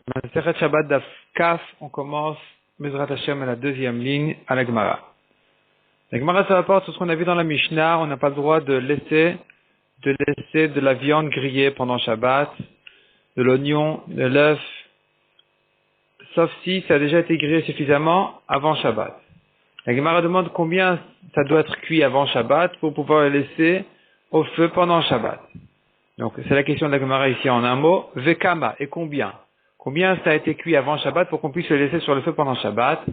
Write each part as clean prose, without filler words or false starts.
Masechet Shabbat Daf Kaf, on commence Bezrat Hashem à la deuxième ligne à la Gemara. La Gemara se rapporte sur ce qu'on a vu dans la Mishnah, on n'a pas le droit de laisser de la viande grillée pendant Shabbat, de l'oignon, de l'œuf, sauf si ça a déjà été grillé suffisamment avant Shabbat. La Gemara demande combien ça doit être cuit avant Shabbat pour pouvoir le laisser au feu pendant Shabbat. Donc c'est la question de la Gemara ici en un mot, Vekama, et combien? Combien ça a été cuit avant Shabbat pour qu'on puisse le laisser sur le feu pendant Shabbat?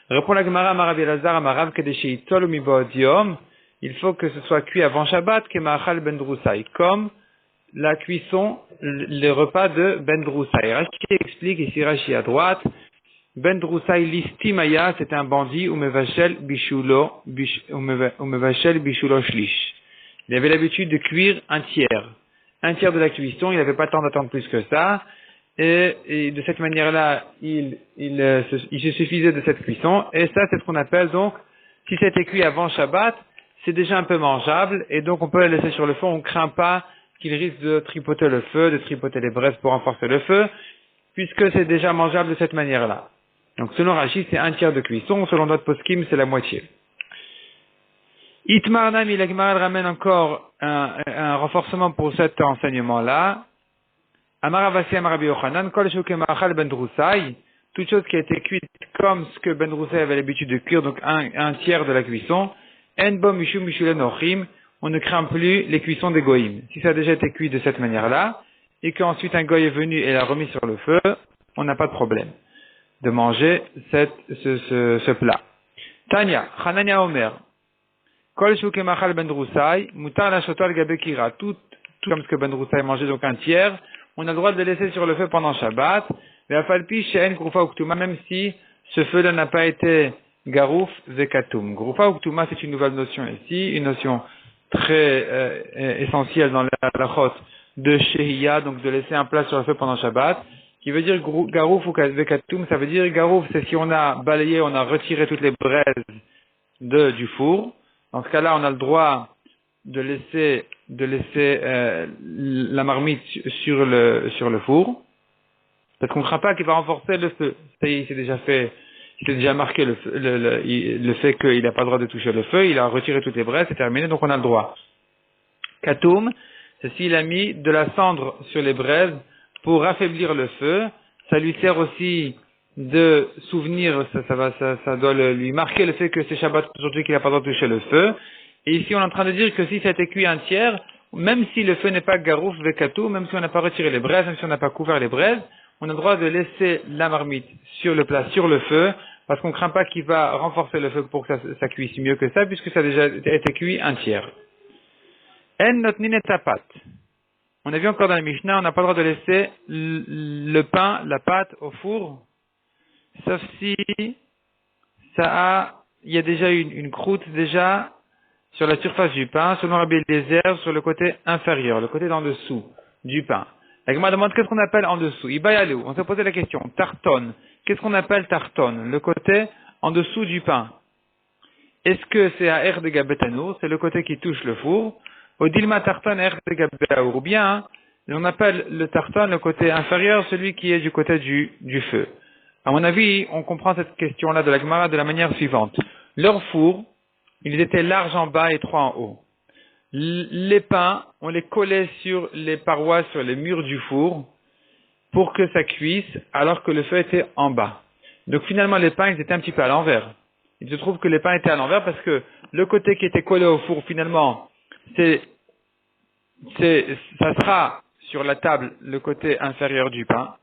Répond la Gemara, Amarav Elazar, Amarav Kedeshitol Umiboadiom. Il faut que ce soit cuit avant Shabbat, Kemachal Ben Droussaï, comme la cuisson, le repas de Ben Droussaï. Rashi explique ici, Rashi à droite, Ben Droussaï Listimaya, c'est un bandit, Umevachel Bishulo Shlish. Il avait l'habitude de cuire un tiers de la cuisson, il n'avait pas le temps d'attendre plus que ça. Et de cette manière-là, il se suffisait de cette cuisson. Et ça, c'est ce qu'on appelle donc, si c'était cuit avant Shabbat, c'est déjà un peu mangeable. Et donc, on peut le laisser sur le feu. On ne craint pas qu'il risque de tripoter le feu, de tripoter les braises pour renforcer le feu, puisque c'est déjà mangeable de cette manière-là. Donc, selon Rashi, c'est un tiers de cuisson. Selon d'autres poskim, c'est la moitié. Itmar Nami, la Gemara ramène encore un renforcement pour cet enseignement-là. Amaravasi Amarabi Yochanan, Kol Shukemachal Ben Droussaï, toute chose qui a été cuite comme ce que Ben Droussaï avait l'habitude de cuire, donc un tiers de la cuisson, En Bo Mishum Mishulen Ochim, on ne craint plus les cuissons des goïms. Si ça a déjà été cuit de cette manière-là, et qu'ensuite un goï est venu et l'a remis sur le feu, on n'a pas de problème de manger ce plat. Tanya, Hanania Omer, Kol Shukemachal Ben Droussaï, Mutar la Shotal Gabekira, tout comme ce que Ben Droussaï mangeait, donc un tiers, on a le droit de le laisser sur le feu pendant Shabbat, même si ce feu-là n'a pas été garouf vekatum. Groufa uktuma, c'est une nouvelle notion ici, une notion très essentielle dans la halachot de shehiya, donc de laisser un plat sur le feu pendant Shabbat, qui veut dire garouf ou vekatum. Ça veut dire garouf, c'est si on a balayé, on a retiré toutes les braises du four. Dans ce cas-là, on a le droit de laisser la marmite sur le four, parce qu'on ne craint pas qu'il va renforcer le feu. Ça y est, il s'est déjà marqué le fait qu'il n'a pas le droit de toucher le feu, il a retiré toutes les braises, c'est terminé, donc on a le droit. Katoum, c'est s'il a mis de la cendre sur les braises pour affaiblir le feu, ça lui sert aussi de souvenir, ça doit lui marquer le fait que c'est Shabbat aujourd'hui qu'il n'a pas le droit de toucher le feu. Et ici, on est en train de dire que si ça a été cuit un tiers, même si le feu n'est pas garouf vekatou, même si on n'a pas retiré les braises, même si on n'a pas couvert les braises, on a le droit de laisser la marmite sur le plat, sur le feu, parce qu'on ne craint pas qu'il va renforcer le feu pour que ça cuise mieux que ça, puisque ça a déjà été cuit un tiers. En notnin et tapat. On a vu encore dans la Mishnah, on n'a pas le droit de laisser le pain, la pâte au four, sauf si il y a déjà une croûte déjà sur la surface du pain, selon Rabbi Eliezer, sur le côté inférieur, le côté d'en dessous du pain. La Gemara demande qu'est-ce qu'on appelle en dessous. Ibayalou, on s'est posé la question. Tarton, qu'est-ce qu'on appelle tarton? Le côté en dessous du pain. Est-ce que c'est à R de Gabetanour, c'est le côté qui touche le four? Odilma tarton R de Gabetaour, ou bien on appelle le tarton le côté inférieur, celui qui est du côté du feu. À mon avis, on comprend cette question-là de la Gemara de la manière suivante. Leur four, ils étaient larges en bas et étroits en haut. Les pains, on les collait sur les parois, sur les murs du four, pour que ça cuise, alors que le feu était en bas. Donc finalement, les pains, ils étaient un petit peu à l'envers. Il se trouve que les pains étaient à l'envers parce que le côté qui était collé au four, finalement, ça sera sur la table le côté inférieur du pain.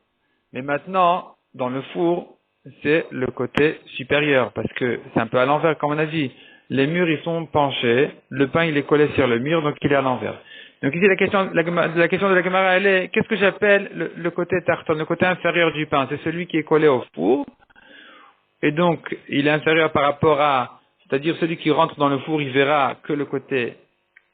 Mais maintenant, dans le four, c'est le côté supérieur, parce que c'est un peu à l'envers, comme on a dit. Les murs, ils sont penchés, le pain, il est collé sur le mur, donc il est à l'envers. Donc ici, la question de la Gemara, elle est, qu'est-ce que j'appelle le côté tarton, le côté inférieur du pain? C'est celui qui est collé au four, et donc, il est inférieur par rapport c'est-à-dire celui qui rentre dans le four, il verra que le côté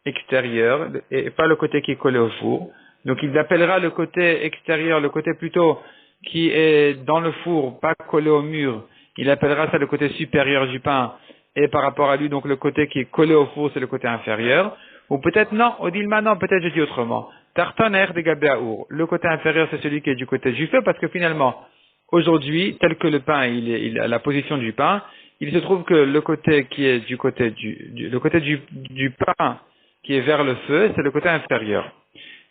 extérieur, et pas le côté qui est collé au four. Donc, il appellera le côté extérieur, le côté plutôt qui est dans le four, pas collé au mur, il appellera ça le côté supérieur du pain, et par rapport à lui, donc le côté qui est collé au four, c'est le côté inférieur. Ou peut-être non, Odilma non, peut-être je dis autrement. Tartaner de Gabéaour. Le côté inférieur, c'est celui qui est du côté du feu, parce que finalement, aujourd'hui, tel que le pain, il a la position du pain, il se trouve que le côté qui est du côté le côté du pain qui est vers le feu, c'est le côté inférieur.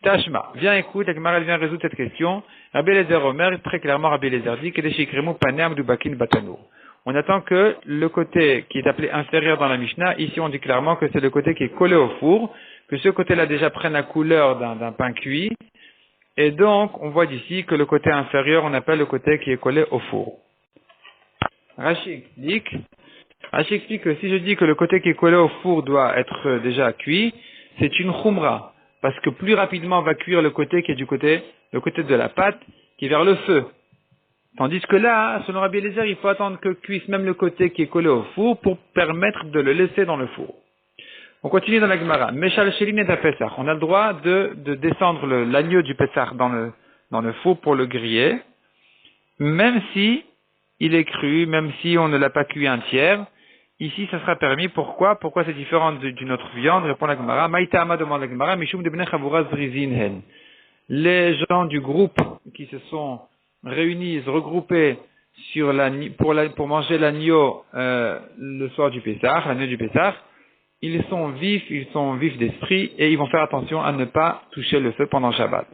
Tashma, viens écoute, la Gemara vient résoudre cette question. Rabbi Eliezer Omer, très clairement Rabbi Eliezer dit que des shikremu panem du bakin batanour. On attend que le côté qui est appelé inférieur dans la Mishnah, ici on dit clairement que c'est le côté qui est collé au four, que ce côté-là déjà prenne la couleur d'un pain cuit, et donc on voit d'ici que le côté inférieur on appelle le côté qui est collé au four. Rashi explique que si je dis que le côté qui est collé au four doit être déjà cuit, c'est une khumra. Parce que plus rapidement va cuire le côté qui est le côté de la pâte, qui est vers le feu. Tandis que là, selon Rabbi Eliezer, il faut attendre que cuise même le côté qui est collé au four pour permettre de le laisser dans le four. On continue dans la Gemara. Meshal Shelin et Pessah. On a le droit de descendre l'agneau du Pessah dans le four pour le griller, même si il est cru, même si on ne l'a pas cuit un tiers. Ici, ça sera permis. Pourquoi c'est différent d'une autre viande? Répond la Gemara. Maïtama demande la Gemara. Mishum de Bnei Chavura Zrizin Hen. Les gens du groupe qui se sont réunis, regroupés pour manger l'agneau le soir du Pessah, l'agneau du Pessah, ils sont vifs d'esprit et ils vont faire attention à ne pas toucher le feu pendant Shabbat.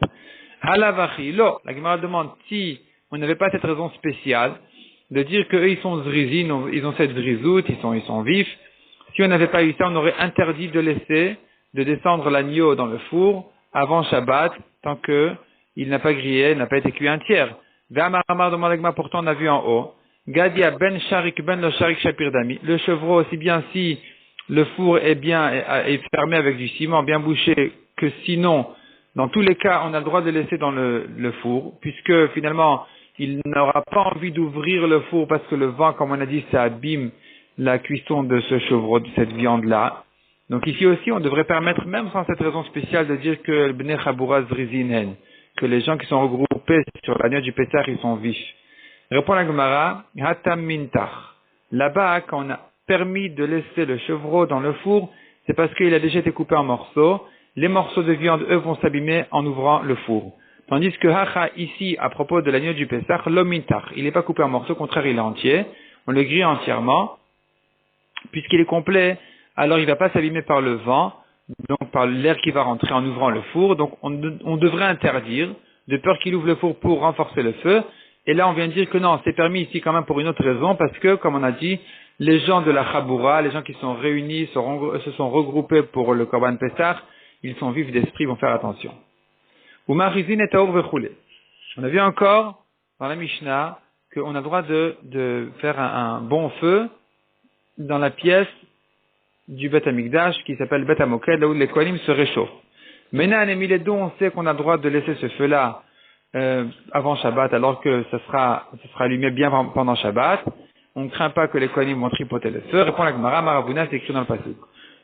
Halavachi, la Gemara demande si on n'avait pas cette raison spéciale de dire qu'eux ils sont zrizin, ils ont cette zrizout, ils sont vifs. Si on n'avait pas eu ça, on aurait interdit de descendre l'agneau dans le four avant Shabbat, tant que il n'a pas grillé, n'a pas été cuit un tiers. Ve'amar demande la Gemara, pourtant on a vu en haut. Gadia ben sharik ben lo sharik shapir dami. Le chevreau, aussi bien si le four est fermé avec du ciment bien bouché, que sinon, dans tous les cas, on a le droit de laisser dans le four, puisque finalement, il n'aura pas envie d'ouvrir le four parce que le vent, comme on a dit, ça abîme la cuisson de ce chevreau, de cette viande-là. Donc ici aussi, on devrait permettre, même sans cette raison spéciale, de dire que le Bnei Chabura Zrizinen, que les gens qui sont regroupés sur l'agneau du Pessah, ils sont vifs. Répond la Gemara, Hatam Mintach. Là-bas, quand on a permis de laisser le chevreau dans le four, c'est parce qu'il a déjà été coupé en morceaux. Les morceaux de viande, eux, vont s'abîmer en ouvrant le four. Tandis que Hacha, ici, à propos de l'agneau du Pessah, l'Omintar, il n'est pas coupé en morceaux, au contraire, il est entier. On le grille entièrement. Puisqu'il est complet, alors il ne va pas s'abîmer par le vent, donc par l'air qui va rentrer en ouvrant le four. Donc on devrait interdire, de peur qu'il ouvre le four pour renforcer le feu. Et là, on vient de dire que non, c'est permis ici quand même pour une autre raison, parce que, comme on a dit, les gens de la Chaboura, les gens qui sont réunis, se sont regroupés pour le Korban Pessah, ils sont vifs d'esprit, ils vont faire attention. On a vu encore dans la Mishnah qu'on a le droit de faire un bon feu dans la pièce du Beth Amikdash qui s'appelle Beth Hamoked, là où les Kohanim se réchauffent. Maintenant, on sait qu'on a le droit de laisser ce feu-là avant Shabbat, alors que ça sera allumé bien pendant Shabbat. On ne craint pas que les Kohanim vont tripoter le feu. Répond la Gemara, Maravuna, c'est écrit dans le pasuk.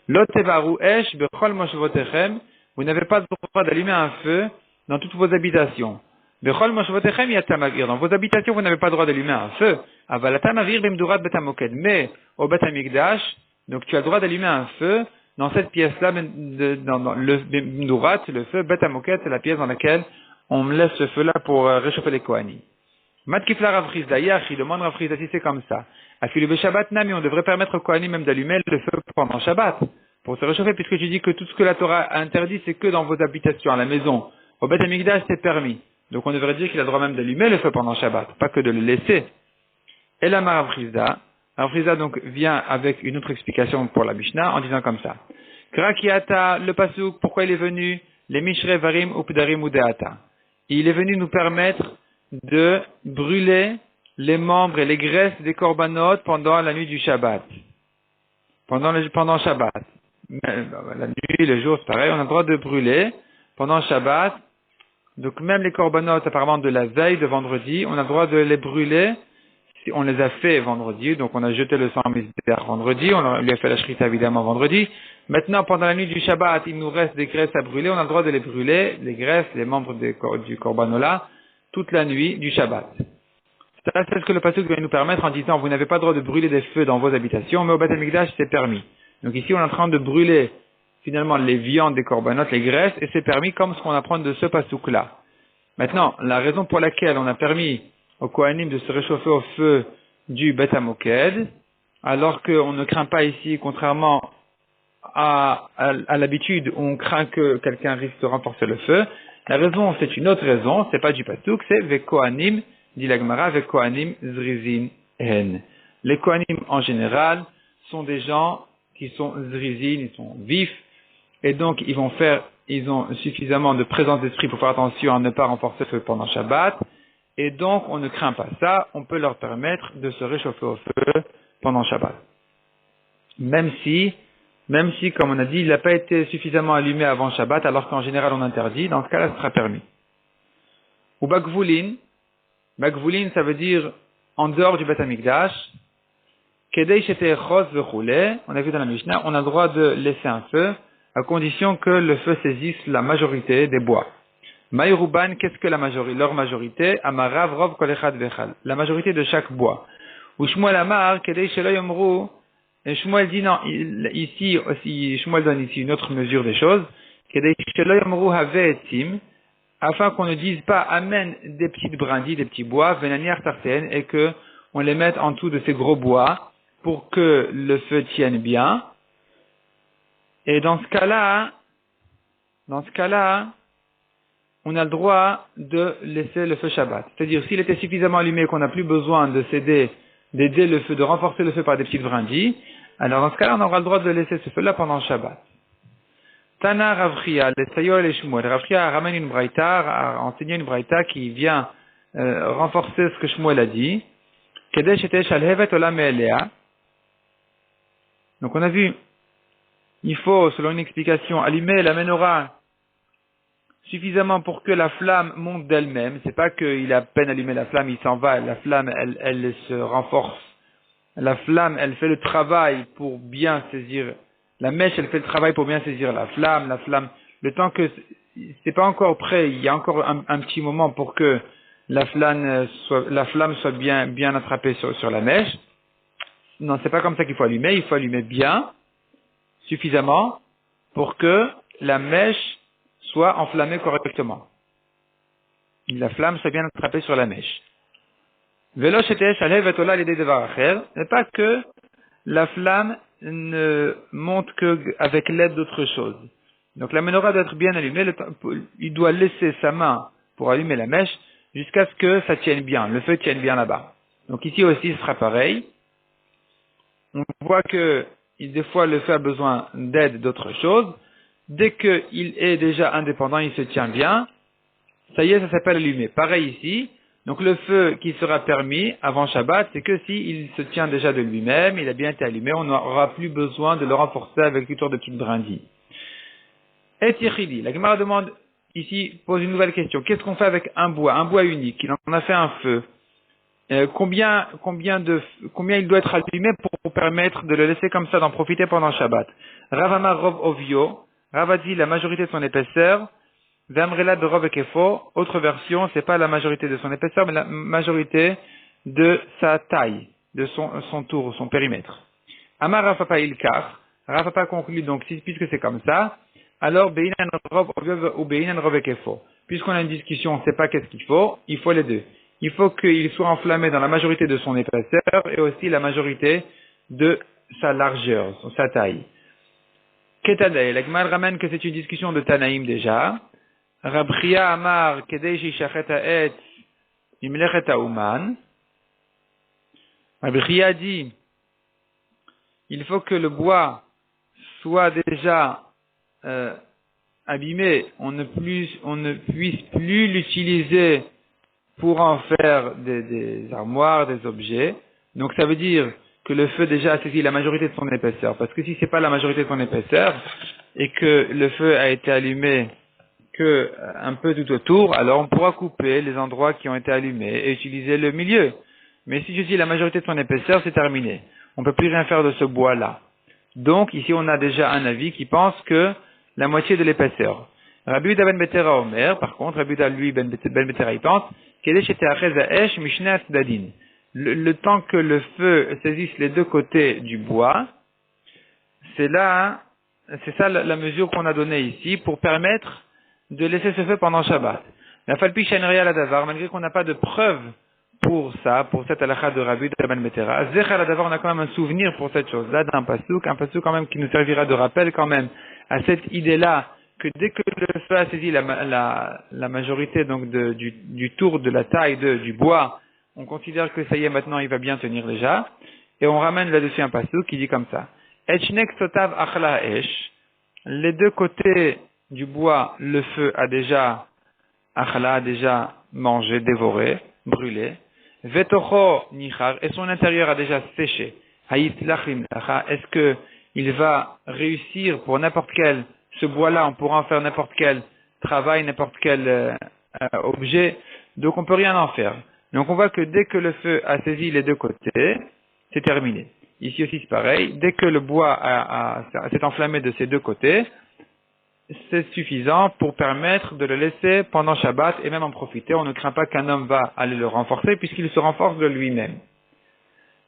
Lotevaru esh bechol moshvotechem. Vous n'avez pas le droit d'allumer un feu dans toutes vos habitations. Bechol moshvotechem yatamavir. Dans vos habitations, vous n'avez pas le droit d'allumer un feu. Avalatamavir bimdurat betamoked. Mais au Bet Hamikdash, donc tu as le droit d'allumer un feu dans cette pièce-là, dans le bimdurat, le feu Bet Hamoked, c'est la pièce dans laquelle on laisse ce feu-là pour réchauffer les Kohanim. Matkifla Rav Chizda, il demande Rav Chizda si c'est comme ça. Afilu be Shabbat nami, on devrait permettre aux Kohanim même d'allumer le feu pendant Shabbat, pour se réchauffer, puisque tu dis que tout ce que la Torah a interdit, c'est que dans vos habitations, à la maison. Au Beth Amikdash, c'est permis. Donc on devrait dire qu'il a le droit même d'allumer le feu pendant Shabbat, pas que de le laisser. Et là, Rav Chizda donc vient avec une autre explication pour la Mishnah, en disant comme ça. Krakiata, le pasuk, pourquoi il est venu? Les Mishre Varim Updarim Udeata. Il est venu nous permettre de brûler les membres et les graisses des korbanot pendant la nuit du Shabbat. Pendant Shabbat. La nuit, le jour, c'est pareil, on a le droit de brûler pendant Shabbat. Donc même les korbanot apparemment de la veille de vendredi, on a le droit de les brûler si on les a fait vendredi. Donc on a jeté le sang misbéach vendredi, on lui a fait la shrita évidemment vendredi. Maintenant, pendant la nuit du Shabbat, il nous reste des graisses à brûler, on a le droit de les brûler, les graisses, les membres du korbanola, toute la nuit du Shabbat. Ça, c'est ce que le pasuk va nous permettre en disant, vous n'avez pas le droit de brûler des feux dans vos habitations, mais au Beth Amikdash, c'est permis. Donc ici, on est en train de brûler finalement les viandes des corbanotes, les graisses, et c'est permis comme ce qu'on apprend de ce pasouk-là. Maintenant, la raison pour laquelle on a permis aux Kohanim de se réchauffer au feu du Beth Hamoked, alors qu'on ne craint pas ici, contrairement à l'habitude où on craint que quelqu'un risque de renforcer le feu, la raison, c'est une autre raison, c'est pas du pasouk, c'est Vekohanim, dit la Gemara, Vekohanim Zrizin Hen. Les Kohanim en général sont des gens qui sont zrizin, ils sont vifs, et donc ils ont suffisamment de présence d'esprit pour faire attention à ne pas renforcer le feu pendant Shabbat, et donc on ne craint pas ça, on peut leur permettre de se réchauffer au feu pendant Shabbat. Même si, comme on a dit, il n'a pas été suffisamment allumé avant Shabbat, alors qu'en général on interdit, dans ce cas-là, ce sera permis. Ou Bagvulin, ça veut dire en dehors du Beth Amikdash, Kedei Shete Chos Vechule, on a vu dans la Mishnah, on a le droit de laisser un feu, à condition que le feu saisisse la majorité des bois. Maïrouban, qu'est-ce que leur majorité? Amarav Rov Kolechad Vechal, la majorité de chaque bois. Ou Shmuel Amar, Kedei Shelo Yomru, et Shmuel dit non, ici aussi, Shmuel donne ici une autre mesure des choses, Kedei Shelo Yomru Have Etim, afin qu'on ne dise pas amène des petites brindilles, des petits bois, Venaniar Tarten, et que on les mette en dessous de ces gros bois, pour que le feu tienne bien. Et dans ce cas-là, on a le droit de laisser le feu Shabbat. C'est-à-dire, s'il était suffisamment allumé qu'on n'a plus besoin d'aider le feu, de renforcer le feu par des petites brindilles, alors dans ce cas-là, on aura le droit de laisser ce feu-là pendant Shabbat. Tana Ravchia, les Sayol et Shmuel. Ravchia ramène une braïta, a enseigné une braïta qui vient renforcer ce que Shmuel a dit. Kedesh etesh alhevet olam me'elea. Donc on a vu, il faut, selon une explication, allumer la menorah suffisamment pour que la flamme monte d'elle-même. C'est pas qu'il a à peine allumé la flamme, il s'en va. La flamme, elle se renforce. La flamme, elle fait le travail pour bien saisir. La mèche, elle fait le travail pour bien saisir la flamme. Le temps que c'est pas encore prêt, il y a encore un petit moment pour que la flamme soit bien attrapée sur la mèche. Non, c'est pas comme ça qu'il faut allumer. Il faut allumer bien, suffisamment, pour que la mèche soit enflammée correctement. La flamme soit bien attrapée sur la mèche. Velo shetesh alev etola l'idée de varacher, n'est pas que la flamme ne monte que avec l'aide d'autre chose. Donc la menorah doit être bien allumée. Il doit laisser sa main pour allumer la mèche jusqu'à ce que ça tienne bien, le feu tienne bien là-bas. Donc ici aussi, ce sera pareil. On voit que des fois le feu a besoin d'aide d'autre chose. Dès qu'il est déjà indépendant, il se tient bien. Ça y est, ça s'appelle allumé. Pareil ici. Donc le feu qui sera permis avant Shabbat, c'est que s'il se tient déjà de lui-même, il a bien été allumé, on n'aura plus besoin de le renforcer avec une tour de petites brindilles. Et Tichidi, la Gemara demande ici, pose une nouvelle question. Qu'est-ce qu'on fait avec un bois unique? Il en a fait un feu. Combien il doit être allumé pour permettre de le laisser comme ça, d'en profiter pendant Shabbat? Ravama Rov Ovio, Rava dit la majorité de son épaisseur, Vamrela de Rov Ekefo, autre version, c'est pas la majorité de son épaisseur, mais la majorité de sa taille, de son tour, son périmètre. Amar Rafapa Ilkar, Rafapa conclut donc, puisque c'est comme ça, alors Beinan Rov Ovio ou Beinan Rov Ekefo. Puisqu'on a une discussion, on ne sait pas qu'est-ce qu'il faut les deux. Il faut qu'il soit enflammé dans la majorité de son épaisseur et aussi la majorité de sa largeur, sa taille. Ketadei, la Gemara ramène que c'est une discussion de Tanaïm déjà. Rabchia Amar Kedei Shishachet Ha'etz Mimlechet Ha'uman. Rabchia dit, il faut que le bois soit déjà abîmé, on ne puisse plus l'utiliser pour en faire des armoires, des objets. Donc ça veut dire que le feu déjà a saisi la majorité de son épaisseur. Parce que si c'est pas la majorité de son épaisseur, et que le feu a été allumé que un peu tout autour, alors on pourra couper les endroits qui ont été allumés et utiliser le milieu. Mais si je dis la majorité de son épaisseur, c'est terminé. On ne peut plus rien faire de ce bois-là. Donc ici on a déjà un avis qui pense que la moitié de l'épaisseur. Rabbi Yehuda ben Betera Omer, par contre, Rabbi Yehuda lui ben Betera il pense le temps que le feu saisisse les deux côtés du bois, c'est là c'est ça la mesure qu'on a donnée ici pour permettre de laisser ce feu pendant Shabbat. La falpi shenria la davar, malgré qu'on n'a pas de preuve pour ça, pour cette halakha de Rabbi de Rabban Metera, zecha la davar, on a quand même un souvenir pour cette chose-là d'un pasouk quand même qui nous servira de rappel quand même à cette idée-là que dès que le feu a saisi la majorité donc du tour de la taille du bois, on considère que ça y est maintenant il va bien tenir déjà, et on ramène là-dessus un pasouk qui dit comme ça. Echnek sotav achla esh, les deux côtés du bois, le feu a déjà mangé, dévoré, brûlé. Vetocho nichar, et son intérieur a déjà séché. Est-ce que il va réussir pour n'importe quel, ce bois-là, on pourra en faire n'importe quel travail, n'importe quel objet, donc on peut rien en faire. Donc on voit que dès que le feu a saisi les deux côtés, c'est terminé. Ici aussi c'est pareil, dès que le bois s'est enflammé de ces deux côtés, c'est suffisant pour permettre de le laisser pendant Shabbat et même en profiter. On ne craint pas qu'un homme va aller le renforcer puisqu'il se renforce de lui-même.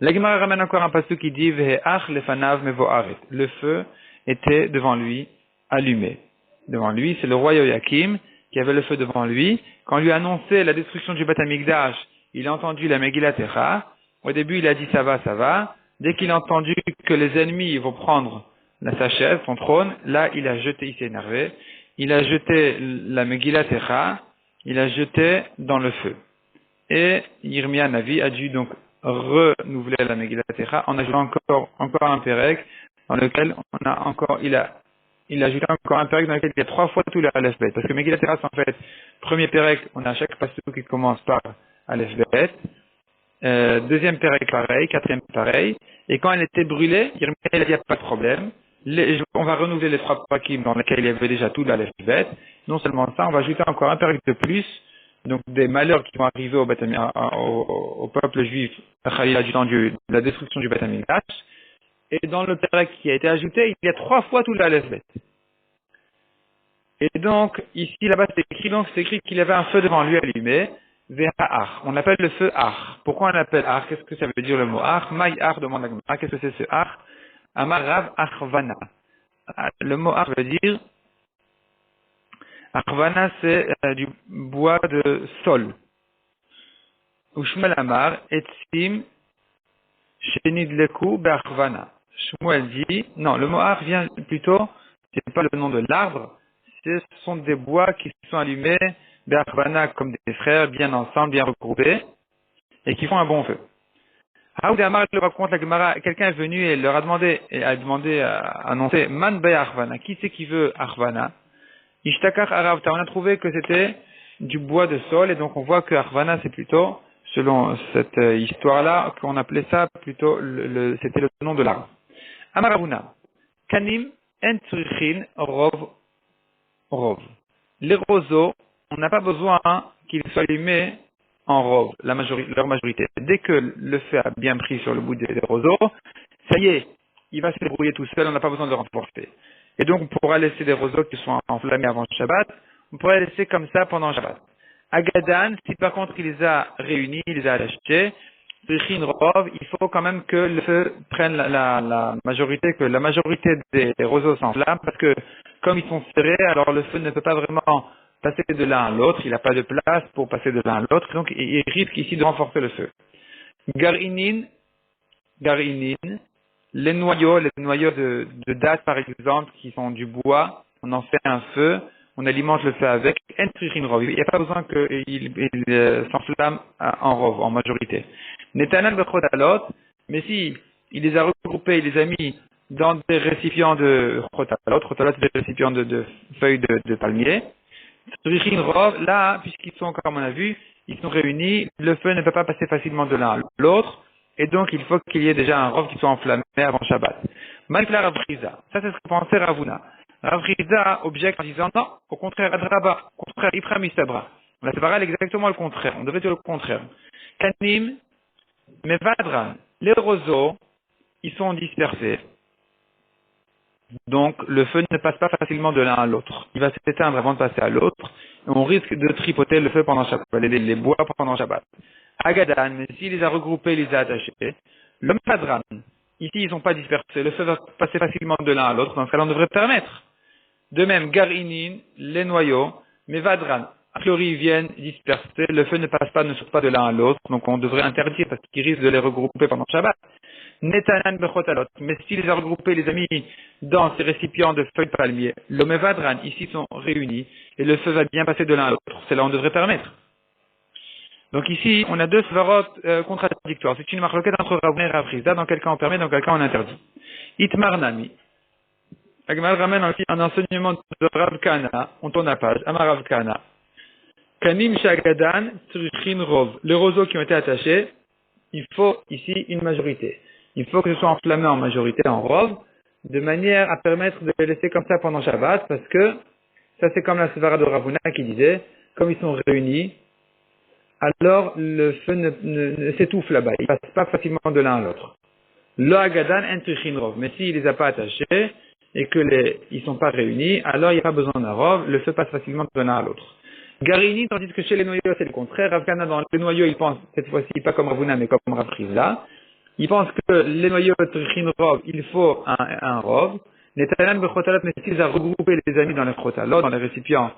La Gemara ramène encore un passage qui dit Ve'ach lefanav mevo'aret. Le feu était devant lui allumé. Devant lui, c'est le roi Yoyakim qui avait le feu devant lui. Quand on lui a annoncé la destruction du Beth Amikdash, il a entendu la Megillat Echa. Au début, il a dit ça va. Dès qu'il a entendu que les ennemis vont prendre sa chaise, son trône, là, il s'est énervé, il a jeté la Megillat Echa, il a jeté dans le feu. Et Yirmia Navi a dû donc renouveler la Megillat Echa en ajoutant encore un pérec dans lequel il a ajouté encore un pérec dans lequel il y a 3 fois tout le Aleph Bet. Parce que Megillat Echa, c'est en fait, premier pérec, on a chaque passage qui commence par Aleph Bet. Deuxième pérec pareil, quatrième pareil. Et quand elle était brûlée, Yirmia a dit, il n'y a pas de problème. On va renouveler les 3 pakim dans lesquels il y avait déjà tout l'Aleph Bet. Non seulement ça, on va ajouter encore un pérec de plus, donc des malheurs qui vont arriver au peuple juif du temps de la destruction du Beth Amikdash. Et dans le pérec qui a été ajouté, il y a 3 fois tout l'Aleph Bet. Et donc, ici, là-bas, c'est écrit qu'il y avait un feu devant lui allumé, Ve'a'ar. On appelle le feu Ar. Pourquoi on l'appelle Ar? Qu'est-ce que ça veut dire le mot Ar? Maï Ar demande la Gemara. Qu'est-ce que c'est ce Ar? Amar Rav Achvana. Le mot Ar veut dire, Achvana c'est du bois de sol. Ushmuel Amar, Etzim, Shenidleku Be'achvana. Shmuel dit, non, le mot Ar vient plutôt, c'est pas le nom de l'arbre, ce sont des bois qui sont allumés, Be'achvana comme des frères, bien ensemble, bien regroupés, et qui font un bon feu. Haoud Amar le raconte la Gemara, quelqu'un est venu et leur a demandé, à annoncer, Man Be Achvana, qui c'est qui veut Achvana? Ishtakar Aravta, on a trouvé que c'était du bois de sol, et donc on voit que Achvana c'est plutôt, selon cette histoire-là, qu'on appelait ça plutôt, c'était le nom de l'arbre. Amar Ravuna, Kanim En Tzrichin Rov. Les roseaux, on n'a pas besoin qu'ils soient allumés en rove, leur majorité. Dès que le feu a bien pris sur le bout des roseaux, ça y est, il va se débrouiller tout seul, on n'a pas besoin de le renforcer. Et donc, on pourra laisser des roseaux qui sont enflammés avant Shabbat, on pourrait les laisser comme ça pendant Shabbat. Agadan, si par contre il les a réunis, il les a achetés, Richin Rov, il faut quand même que le feu prenne la majorité, que la majorité des roseaux s'enflamment, parce que comme ils sont serrés, alors le feu ne peut pas vraiment passer de l'un à l'autre, il n'a pas de place pour passer de l'un à l'autre, donc il risque ici de renforcer le feu. Garinin, les noyaux de date par exemple, qui sont du bois, on en fait un feu, on alimente le feu avec, il n'y a pas besoin qu'il s'enflamme en rove, en majorité. Netanel bechotalot, mais si il les a regroupés, il les a mis dans des récipients de chotalot c'est des récipients de feuilles de palmier, là, puisqu'ils sont, comme on a vu, ils sont réunis, le feu ne peut pas passer facilement de l'un à l'autre, et donc il faut qu'il y ait déjà un rov qui soit enflammé avant Shabbat. Malkla Rav Chizda, ça c'est ce que pensait Ravuna. Rav Chizda objecte en disant non, au contraire, Adraba, au contraire, Ifra Mistabra. La Tevara est exactement le contraire, on devrait dire le contraire. Kanim, Mevadran, les roseaux, ils sont dispersés. Donc, le feu ne passe pas facilement de l'un à l'autre. Il va s'éteindre avant de passer à l'autre. On risque de tripoter le feu pendant Shabbat, les bois pendant Shabbat. Agadan, mais s'il les a regroupés, il les a attachés. Le Padran, ici ils ne sont pas dispersés, le feu va passer facilement de l'un à l'autre, dans ce cas-là on devrait permettre. De même, garinin, les noyaux, mais vadran, a priori ils viennent disperser, le feu ne saute pas de l'un à l'autre, donc on devrait interdire parce qu'ils risquent de les regrouper pendant Shabbat. Netanan bechotalot, mais s'il les a regroupés, les amis, dans ces récipients de feuilles de palmier, l'omevadran, ici sont réunis, et le feu va bien passer de l'un à l'autre, c'est là on devrait permettre. Donc ici, on a deux svarot contradictoires. C'est une marloquette entre Ravuna et Rav Chizda. Dans quel cas on permet, dans quel cas on interdit. Itmar Nami. Agmal ramène un enseignement de Rav Kana. On tourne la page. Amar Rav Kana. Kanim Shagadan Tzrichin Rov. Les roseaux qui ont été attachés, il faut ici une majorité. Il faut que ce soit enflammé en majorité, en Rov, de manière à permettre de les laisser comme ça pendant Shabbat, parce que ça c'est comme la svara de Ravuna qui disait, comme ils sont réunis, alors le feu ne s'étouffe là-bas, il passe pas facilement de l'un à l'autre. Lo agadan entrichin rov, mais s'il les a pas attachés et que ils sont pas réunis, alors il n'y a pas besoin d'un rov, le feu passe facilement de l'un à l'autre. Garini, tandis que chez les noyaux c'est le contraire, Rav Kana dans les noyaux il pense cette fois-ci pas comme Ravuna mais comme Rav Chizda, il pense que les noyaux entrichin rov, il faut un rov, Netanan bechotalot, mais s'ils ont regroupé les amis dans les chotalot, dans les récipients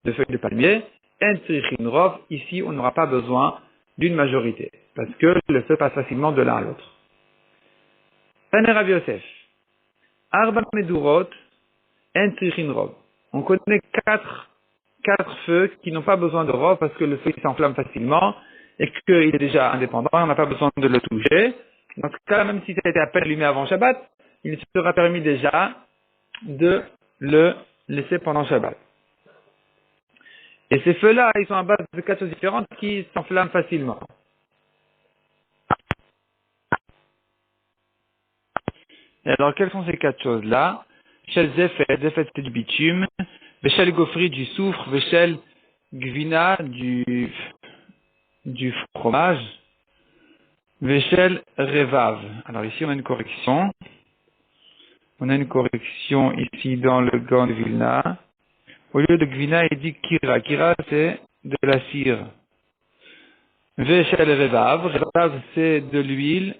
de feuilles de palmier, ici on n'aura pas besoin d'une majorité, parce que le feu passe facilement de l'un à l'autre. Tane Rav Yosef, Arba Medurot, on connaît quatre feux qui n'ont pas besoin de rov parce que le feu s'enflamme facilement et qu'il est déjà indépendant, on n'a pas besoin de le toucher. Dans ce cas, même si ça a été à peine allumé avant Shabbat, il sera permis déjà de le laisser pendant Shabbat. Et ces feux-là, ils sont à base de quatre choses différentes qui s'enflamment facilement. Et alors, quelles sont ces quatre choses-là? Véchel Zefet, Zefet c'est du bitume, Véchel Gofri du soufre, Véchel Gvina du fromage, Véchel Revav. Alors ici, on a une correction. On a une correction ici dans le gant de Vilna. Au lieu de Gvina, il dit Kira. Kira, c'est de la cire. Véchel Revav. Revav, c'est de l'huile,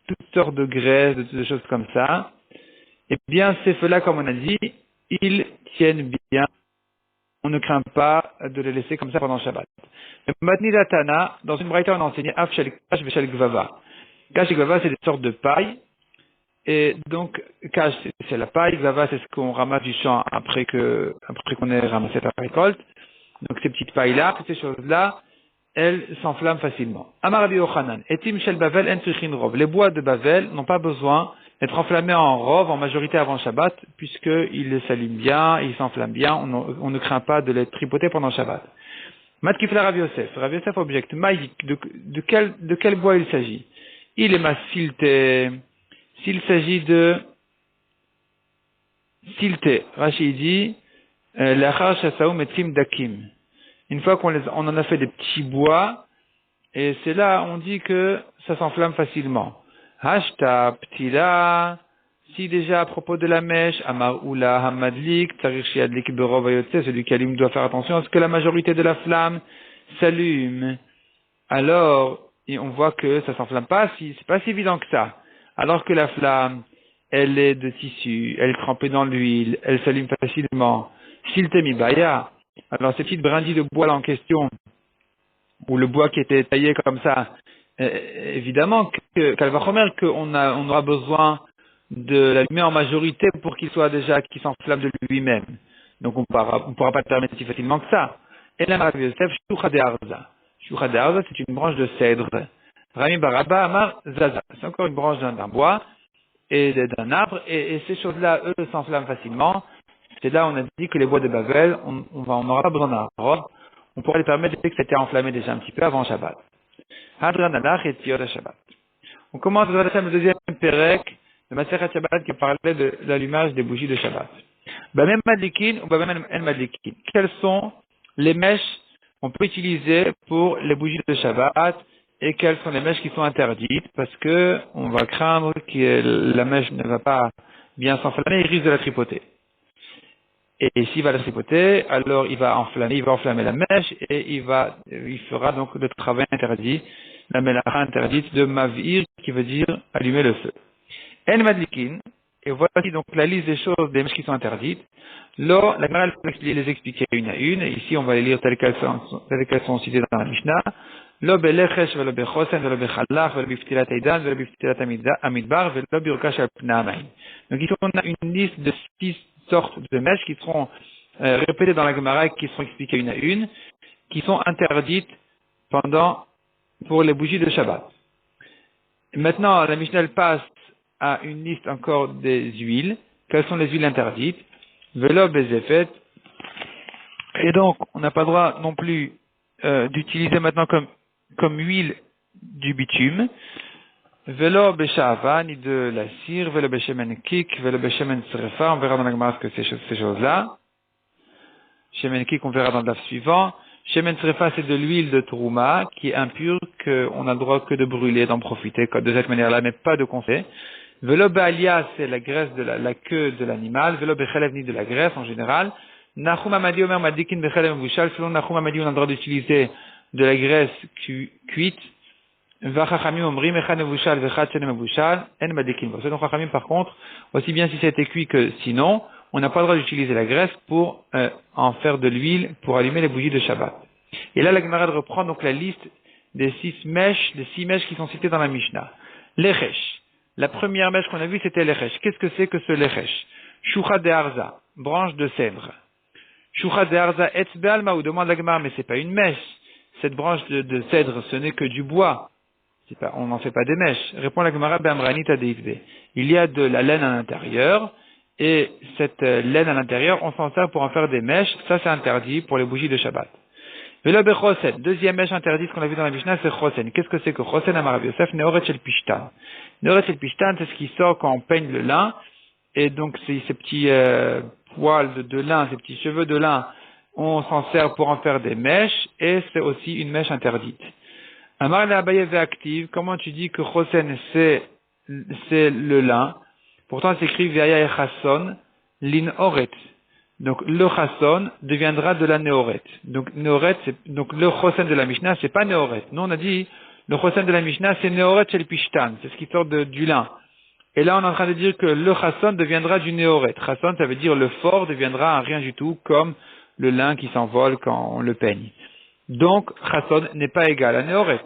toutes sortes de graisses, de choses comme ça. Et bien, ces feux-là, comme on a dit, ils tiennent bien. On ne craint pas de les laisser comme ça pendant Shabbat. Matni Latana, dans une braïta, on a enseigné Af Shel Kash Veshel Gvava. Kash et Gvava, c'est des sortes de paille. Et donc, Kash, c'est la paille. Gvava, c'est ce qu'on ramasse du champ après qu'on ait ramassé la récolte. Donc, ces petites pailles-là, toutes ces choses-là, elles s'enflamment facilement. Amar Rabbi Yochanan, Etim Shel Bavel En Trichin Rov. Les bois de Bavel n'ont pas besoin d'être enflammés en rov, en majorité avant Shabbat, puisqu'ils s'allument bien, ils s'enflamment bien, on ne craint pas de les tripoter pendant Shabbat. Matkifla Rav Yosef. Rav Yosef objecte, Maïk, de quel bois il s'agit? Il est silté. S'il s'agit de silté, Rashi dit, Lachar Shasaum Etim Dakim. Une fois qu'on en a fait des petits bois, et c'est là, on dit que ça s'enflamme facilement. Hashta, ptila, si déjà à propos de la mèche, amar oula hamadlik, tarir shiadlik berov ayotse, celui qui allume doit faire attention à ce que la majorité de la flamme s'allume. Alors, et on voit que ça s'enflamme pas, c'est pas si évident que ça. Alors que la flamme, elle est de tissu, elle est trempée dans l'huile, elle s'allume facilement. S'il t'est mis baya, alors ces petites brindilles de bois là en question, ou le bois qui était taillé comme ça, évidemment qu'Alvachomer, qu'on aura besoin de l'allumer en majorité pour qu'il s'enflamme de lui-même. Donc on pourra pas le permettre si facilement que ça. Et la Rav Yosef, Shucha de Arza. Shucha de Arza, c'est une branche de cèdre. Rami Baraba Amar Zaza. C'est encore une branche d'un bois et d'un arbre, et ces choses-là, eux, s'enflamment facilement. C'est là où on a dit que les bois de Babel, on n'aura pas besoin d'un robe. On pourrait les permettre dès que c'était enflammé déjà un petit peu avant Shabbat. Hadran Alach et Tiyot Shabbat. On commence le deuxième Pérec de Masechet Shabbat qui parlait de l'allumage des bougies de Shabbat. Bamem Madlikin ou Bamem El Madlikin. Quelles sont les mèches qu'on peut utiliser pour les bougies de Shabbat et quelles sont les mèches qui sont interdites parce que on va craindre que la mèche ne va pas bien s'enflammer et il risque de la tripoter. Et s'il va la tripoter, alors il va enflammer la mèche et il fera donc le travail interdit, la mélacha interdite de mavir, qui veut dire allumer le feu. En madlikin, et voici donc la liste des choses, des mèches qui sont interdites. Là, la Gemara les expliquer une à une, et ici on va les lire telles qu'elles sont citées dans la Mishnah. Lo belechesh velo bechosen velo bechalach velo biftilat eidan velo biftilat amidbar velo birkash al pna'amayim. Donc ici on a une liste de 6 sortes de mèches qui seront répétées dans la Gemara, qui seront expliquées une à une, qui sont interdites pour les bougies de Shabbat. Maintenant, la Mishnah elle passe à une liste encore des huiles. Quelles sont les huiles interdites? Velo bezefet. Et donc, on n'a pas le droit non plus d'utiliser maintenant comme huile du bitume. Velo beshava, ni de la cire, velo beshemen kik, velo beshemen srefa. On verra dans la Gemara ce que c'est ces choses-là. Shemen kik, on verra dans le daf suivant. Shemen srefa, c'est de l'huile de trouma qui est impure, qu'on a le droit que de brûler, d'en profiter de cette manière-là, mais pas de conseil. Velo be'alia, c'est la graisse de la queue de l'animal. Velo bechelev, ni de la graisse en général. Nachum Amadi Omer Madikin bechelev mvushal. Selon Nachum Amadi, on a le droit d'utiliser de la graisse cuite. Vachachamim omrim echad mvushal vechad shenem mvushal en madikin. Selon Chachamim, par contre, aussi bien si ça a été cuit que sinon, on n'a pas le droit d'utiliser la graisse pour en faire de l'huile pour allumer les bougies de Shabbat. Et là, la Gemara reprend donc la liste des 6 mèches qui sont citées dans la Mishnah. Lechesh. La première mèche qu'on a vue, c'était lechesh. Qu'est-ce que c'est que ce lechesh? Shucha de Arza, branche de cèdre. Shucha de Arza etzbe alma, ou demande la Gemara, mais c'est pas une mèche. Cette branche de cèdre, ce n'est que du bois. On n'en fait pas des mèches. Répond la Gemara, be'amranita deivbe. Il y a de la laine à l'intérieur, et cette laine à l'intérieur, on s'en sert pour en faire des mèches. Ça, c'est interdit pour les bougies de Shabbat. Velo bechosen. Deuxième mèche interdite qu'on a vu dans la Mishnah, c'est chosen. Qu'est-ce que c'est que chosen? Amar Rabbi Yosef, neoret shel pishtan. Neoret shel pishtan, c'est ce qui sort quand on peigne le lin. Et donc, ces petits poils de lin, ces petits cheveux de lin, on s'en sert pour en faire des mèches. Et c'est aussi une mèche interdite. Amar le Abaye ve'aktiv. Comment tu dis que chosen, c'est le lin? Pourtant, c'est écrit ve'aya e chasson, lin oret. Donc, le chasson deviendra de la néoret. Donc, néoret, donc le chosen de la Mishnah, c'est pas néoret. Nous, on a dit, le chosen de la Mishnah, c'est néoret chez le pishtan. C'est ce qui sort du lin. Et là, on est en train de dire que le chasson deviendra du néoret. Chasson, ça veut dire le fort deviendra un rien du tout, comme le lin qui s'envole quand on le peigne. Donc, chasson n'est pas égal à néoret.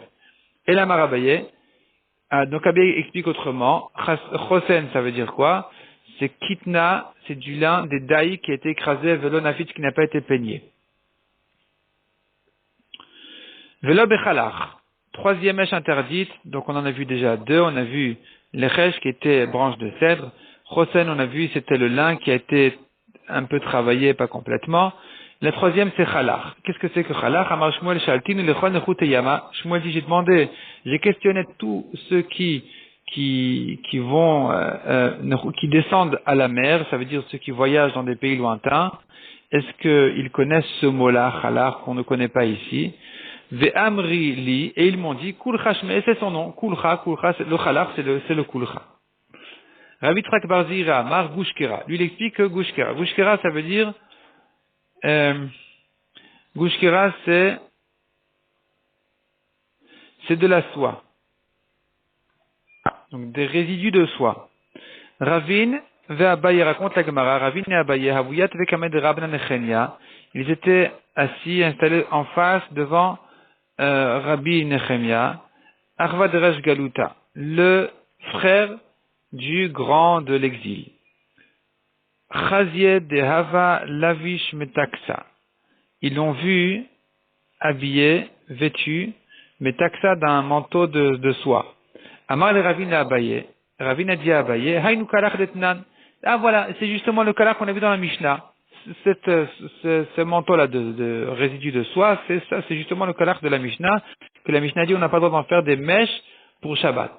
Et la Marabaye, donc Abaye explique autrement. Chosen, ça veut dire quoi? C'est kitna, c'est du lin, des daïs qui a été écrasé, velo nafit qui n'a pas été peigné. Velo bechalach. Troisième mèche interdite, donc on en a vu déjà 2, on a vu l'echesh qui était branche de cèdre. Chosen, on a vu, c'était le lin qui a été un peu travaillé, pas complètement. La troisième, c'est chalach. Qu'est-ce que c'est que chalach? Amar Shmuel shaltin lechol nechut yama. Shmuel dit, j'ai questionné tous ceux qui descendent à la mer, ça veut dire ceux qui voyagent dans des pays lointains. Est-ce qu'ils connaissent ce mot-là, chalach, qu'on ne connaît pas ici? Ve'amri li, et ils m'ont dit, kulcha shme, c'est son nom, kulcha, le chalach, c'est le kulcha. Ravi Trak Barzira, Mar Gushkera. Lui, il explique que Gushkera. Gushkera, ça veut dire, Gushkera, c'est de la soie. Donc, des résidus de soie. Ravin, Ve'abaye, raconte la Gemara, Ravin et Abaye, Havuyat Vekamed Rabna Nechemia. Ils étaient assis, installés en face devant Rabbi Nechemia, Arva Deresh Galuta, le frère du grand de l'exil. Chazieh de Hava Lavish Metaksa. Ils l'ont vu habillé, vêtu, Metaksa d'un manteau de soie. Amar le Ravin a Abaye. Ravin a dit à Abaye, Haynu kalach detnan. Ah voilà, c'est justement le kalach qu'on a vu dans la Mishnah. Ce manteau-là de résidus de soie, c'est ça, c'est justement le kalach de la Mishnah, que la Mishnah dit on n'a pas le droit d'en faire des mèches pour Shabbat.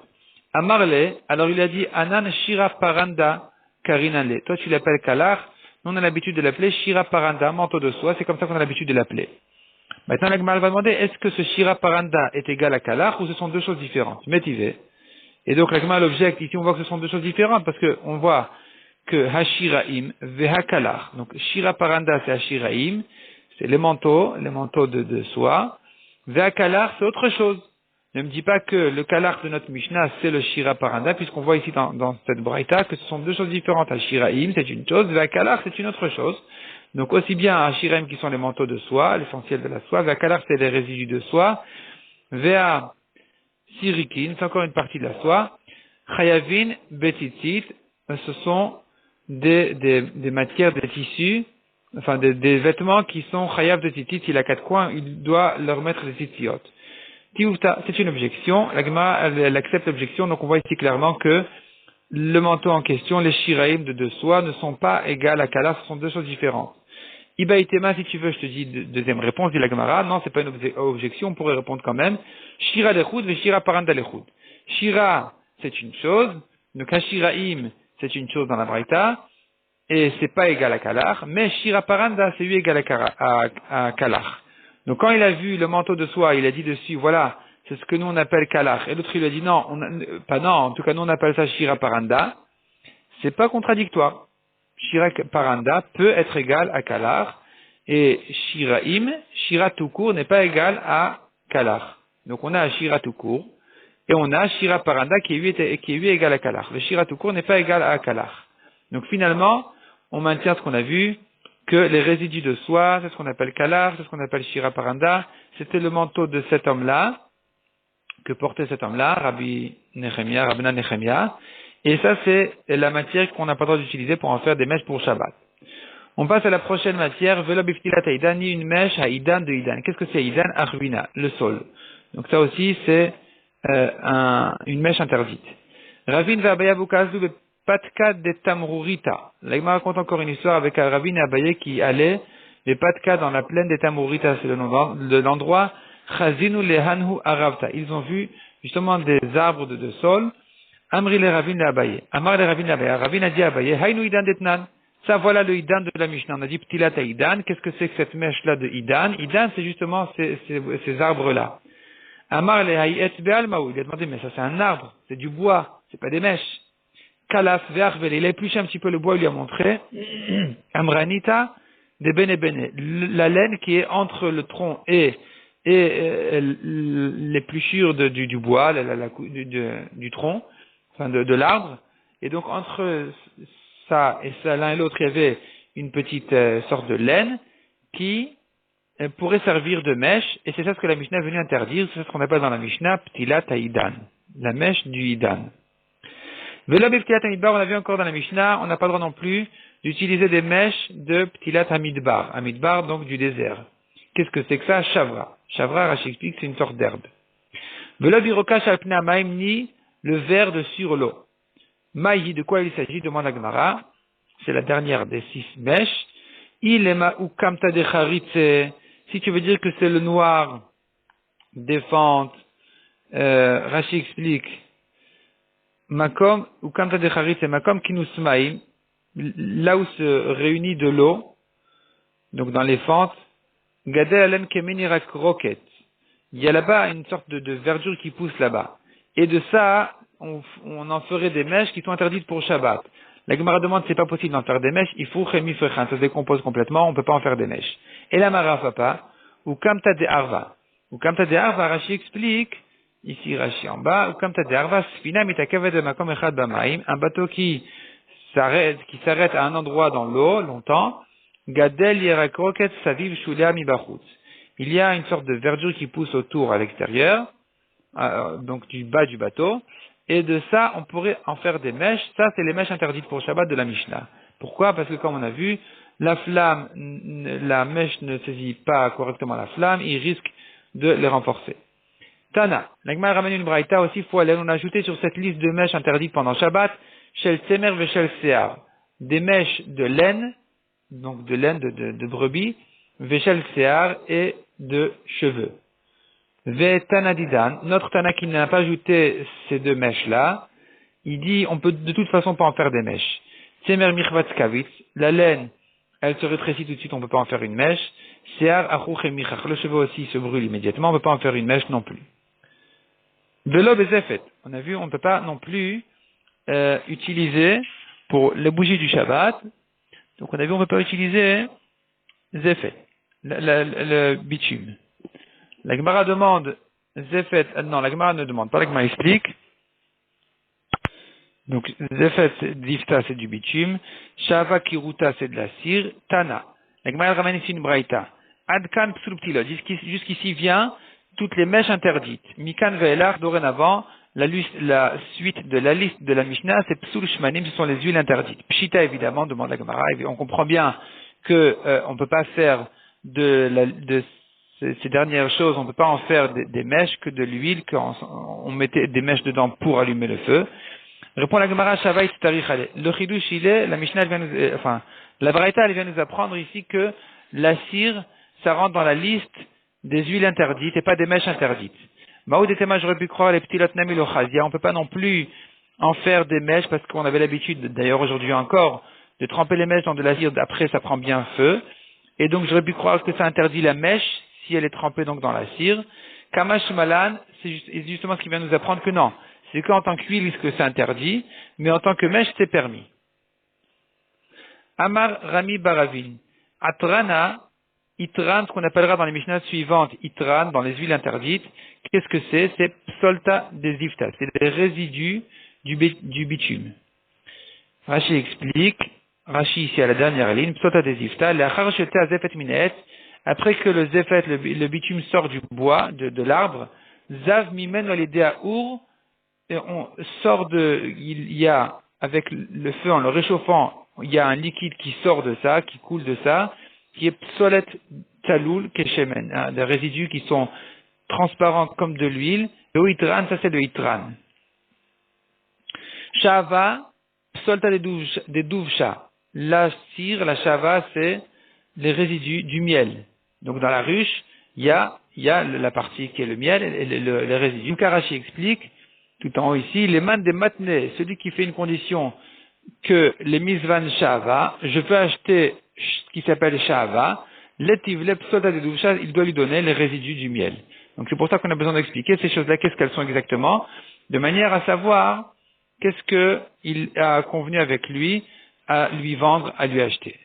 Amarle, alors il a dit, Anan Shira Paranda Karinale. Toi tu l'appelles kalach, nous on a l'habitude de l'appeler Shira Paranda, manteau de soie, c'est comme ça qu'on a l'habitude de l'appeler. Maintenant la Gemara va demander, est-ce que ce Shira Paranda est égal à kalach ou ce sont deux choses différentes? Métivé. Et donc la Gemara l'objecte, ici on voit que ce sont deux choses différentes, parce que on voit que Hashiraim Vehakalach. Donc Shira Paranda c'est Hashiraim, c'est les manteaux de soie. Vehakalach c'est autre chose. Ne me dis pas que le kalar de notre Mishnah, c'est le shira paranda, puisqu'on voit ici dans cette braïta que ce sont deux choses différentes. Un shiraim, c'est une chose, et un kalar, c'est une autre chose. Donc aussi bien un shiraim qui sont les manteaux de soie, l'essentiel de la soie, un kalar, c'est les résidus de soie, vea sirikin, c'est encore une partie de la soie, chayavin, betitit, ce sont des matières, des tissus, enfin des vêtements qui sont chayav de titit, il a quatre coins, il doit leur mettre des titiotes. C'est une objection, la Gemara, elle accepte l'objection, donc on voit ici clairement que le manteau en question, les shiraim de soie, ne sont pas égales à kala, ce sont deux choses différentes. Iba itema, si tu veux, je te dis deuxième réponse, dit la Gemara, non, c'est pas une objection, on pourrait répondre quand même. Shira lechud, ve shira paranda lechud. Shira, c'est une chose, donc hashiraim, c'est une chose dans la braïta, et c'est pas égal à kalar, mais shira paranda, c'est lui égal à kalar. Donc quand il a vu le manteau de soie, il a dit dessus, voilà, c'est ce que nous on appelle kalar. Et l'autre il lui a dit non, pas non, en tout cas nous on appelle ça shira paranda. C'est pas contradictoire. Shira paranda peut être égal à kalar, et shiraim, shira tout court n'est pas égal à kalar. Donc on a shira tout court, et on a shira paranda qui est lui égal à kalar. Le shira tout court n'est pas égal à kalar. Donc finalement, on maintient ce qu'on a vu, que les résidus de soie, c'est ce qu'on appelle kalar, c'est ce qu'on appelle shira paranda, c'était le manteau de cet homme-là, que portait cet homme-là, Rabbi Nechemia, et ça c'est la matière qu'on n'a pas le droit d'utiliser pour en faire des mèches pour Shabbat. On passe à la prochaine matière, velo biftilat aidan, ni une mèche à idan de idan. Qu'est-ce que c'est idan? Arvina, le sol. Donc ça aussi c'est une mèche interdite. Ravin v'abaya bukazu Patka de Tamrurita. Là, il me raconte encore une histoire avec un Ravin et Abaye qui allaient les Patka dans la plaine des Tamrurita, c'est le nom de l'endroit. Chazinu lehanhu aravta. Ils ont vu justement des arbres de sol. Amri le Ravin et Abaye. Amar le Ravin et Abaye. Ravin a dit à Abaye, Haynu idan detnan. Ça, voilà le idan de la Mishnah. On a dit ptilata idan. Qu'est-ce que c'est que cette mèche-là de idan? Idan, c'est justement ces arbres-là. Amar le hayet be'almaou. Il a demandé, mais ça c'est un arbre, c'est du bois, c'est pas des mèches. Kalas ve'arvel, il a épluché un petit peu le bois, il lui a montré. Amranita de bene bene, la laine qui est entre le tronc et l'épluchure du bois, du tronc, enfin de l'arbre. Et donc entre ça et ça, l'un et l'autre, il y avait une petite sorte de laine qui pourrait servir de mèche. Et c'est ça ce que la Mishnah est venue interdire. C'est ce qu'on appelle dans la Mishnah ptilat ha'idan, la mèche du idan. Velo b'ptilat hamidbar, on a vu encore dans la Mishnah, on n'a pas le droit non plus d'utiliser des mèches de ptilat hamidbar. Hamidbar, donc du désert. Qu'est-ce que c'est que ça? Chavra. Chavra, Rashi explique, c'est une sorte d'herbe. Velo birokash al pnei hamayim, ni le verre de sur l'eau. Maï, de quoi il s'agit? Demande la Gemara. C'est la dernière des 6 mèches. Ilema ou kamta de charitze. Si tu veux dire que c'est le noir des fentes, Rashi explique, Makom ou kamta de charitze, makom kinusmaim, là où se réunit de l'eau, donc dans les fentes, gadel alem kemenirak roket. Il y a là-bas une sorte de verdure qui pousse là-bas. Et de ça, on en ferait des mèches qui sont interdites pour Shabbat. La Gemara demande, c'est pas possible d'en faire des mèches, il faut chemi fechan, ça se décompose complètement, on peut pas en faire des mèches. Et la Mara papa, ou kamta de arva. Ou kamta de arva, Rashi explique, ici Rashi en bas, ou kamta de arva, sfina mitakavet de makom echad bamaim, un bateau qui s'arrête à un endroit dans l'eau, longtemps, gadel yerak roket saviv shulia mibachutz. Il y a une sorte de verdure qui pousse autour à l'extérieur, donc du bas du bateau, et de ça, on pourrait en faire des mèches. Ça, c'est les mèches interdites pour Shabbat de la Mishnah. Pourquoi? Parce que comme on a vu, la mèche ne saisit pas correctement la flamme, il risque de les renforcer. Tana, l'Agma ramène une braïta aussi, faut aller on a ajouté sur cette liste de mèches interdites pendant Shabbat, shel tsemer ve shel sear, des mèches de laine, donc de laine de brebis, ve shel sear et de cheveux. Ve tanadidan, notre Tana qui n'a pas ajouté ces deux mèches-là, il dit on peut de toute façon pas en faire des mèches. Tsemer michvatskavitz, la laine, elle se rétrécit tout de suite, on peut pas en faire une mèche. Sear achuch et michach, le cheveu aussi se brûle immédiatement, on peut pas en faire une mèche non plus. Velo bezefet, on a vu on peut pas non plus utiliser pour les bougies du Shabbat, donc on a vu on peut pas utiliser zefet, le bitume. La Gemara demande, Zefet, non, la Gemara ne demande pas, la Gemara explique. Donc, Zefet d'Ifta, c'est du bitume. Shava Kiruta, c'est de la cire. Tana. La Gemara ramène ici une braïta. Adkan Psul Ptilot. Jusqu'ici vient toutes les mèches interdites. Mikan Ve'elach, dorénavant, la suite de la liste de la Mishnah, c'est Psul Shmanim, ce sont les huiles interdites. Pshita, évidemment, demande la Gemara. On comprend bien que on peut pas faire de ces dernières choses, on peut pas en faire des mèches que de l'huile, qu'on mettait des mèches dedans pour allumer le feu. Répond la Gemara, Shavai Tarich Ale. Le Chidush, il est, la Mishnah, la Braïta, elle vient nous apprendre ici que la cire, ça rentre dans la liste des huiles interdites et pas des mèches interdites. Maoud et Tema, j'aurais pu croire les petits lotnam lo chazia. On peut pas non plus en faire des mèches parce qu'on avait l'habitude, d'ailleurs aujourd'hui encore, de tremper les mèches dans de la cire, après ça prend bien feu. Et donc j'aurais pu croire que ça interdit la mèche si elle est trempée donc dans la cire. Kamash Malan, c'est justement ce qui vient nous apprendre que non. C'est qu'en tant qu'huile que c'est interdit, mais en tant que mèche, c'est permis. Amar Rami Baravin. Atrana, Itran, ce qu'on appellera dans les Mishnahs suivantes, Itran, dans les huiles interdites. Qu'est-ce que c'est? C'est Psolta des Ifta. C'est les résidus du bitume. Rashi explique, Rashi ici à la dernière ligne, Psolta des Ifta, l'achar shete azefet minet, après que le zefet, le bitume sort du bois, de l'arbre, zav mimen walidea ur, et on sort il y a, avec le feu, en le réchauffant, il y a un liquide qui sort de ça, qui coule de ça, qui est psolet taloul keshemen, hein, des résidus qui sont transparents comme de l'huile. Le itran, ça c'est le itran. Shava, psolta des douvcha. La cire, la shava, c'est les résidus du miel. Donc dans la ruche, il y a la partie qui est le miel et les résidus. Karachi explique, tout en haut ici, les mains des matnés, celui qui fait une condition que les misvan shava, je peux acheter ce qui s'appelle shava, il doit lui donner les résidus du miel. Donc c'est pour ça qu'on a besoin d'expliquer ces choses-là, qu'est-ce qu'elles sont exactement, de manière à savoir qu'est-ce qu'il a convenu avec lui à lui vendre, à lui acheter.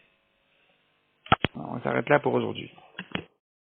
On s'arrête là pour aujourd'hui.